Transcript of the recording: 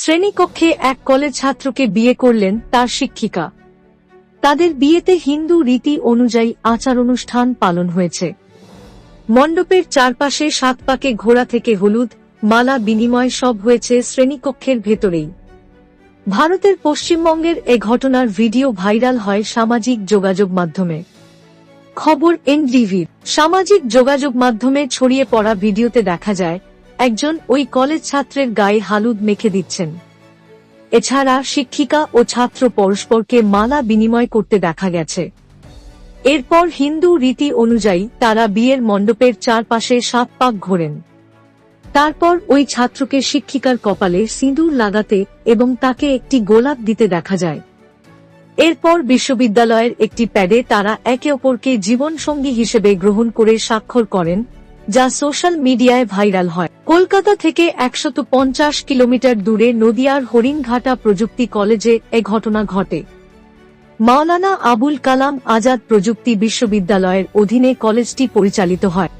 শ্রেণীকক্ষে এক কলেজ ছাত্রকে বিয়ে করলেন তার শিক্ষিকা। তাদের বিয়েতে হিন্দু রীতি অনুযায়ী আচার অনুষ্ঠান পালন হয়েছে। মণ্ডপের চারপাশে 7 পাকে ঘোড়া থেকে হলুদ মালা বিনিময় সব হয়েছে শ্রেণীকক্ষের ভেতরেই। ভারতের পশ্চিমবঙ্গের এ ঘটনার ভিডিও ভাইরাল হয় সামাজিক যোগাযোগ মাধ্যমে। খবর এনডিটিভির। সামাজিক যোগাযোগ মাধ্যমে ছড়িয়ে পড়া ভিডিওতে দেখা যায় একজন ওই কলেজ ছাত্রের গায়ে হলুদ মেখে দিচ্ছেন। এছাড়া শিক্ষিকা ও ছাত্র পরস্পরকে মালা বিনিময় করতে দেখা গেছে। এরপর হিন্দু রীতি অনুযায়ী তারা বিয়ের মণ্ডপের চারপাশে 7 পাক ঘোরেন। তারপর ওই ছাত্রকে শিক্ষিকার কপালে সিঁদুর লাগাতে এবং তাকে একটি গোলাপ দিতে দেখা যায়। এরপর বিশ্ববিদ্যালয়ের একটি প্যাডে তারা একে অপরকে জীবনসঙ্গী হিসেবে গ্রহণ করে স্বাক্ষর করেন, যা সোশ্যাল মিডিয়ায় ভাইরাল হয়। কলকাতা থেকে 150 কিলোমিটার দূরে নদিয়ার হরিণঘাটা প্রযুক্তি কলেজে এ ঘটনা ঘটে। মাওলানা আবুল কালাম আজাদ প্রযুক্তি বিশ্ববিদ্যালয়ের অধীনে কলেজটি পরিচালিত হয়।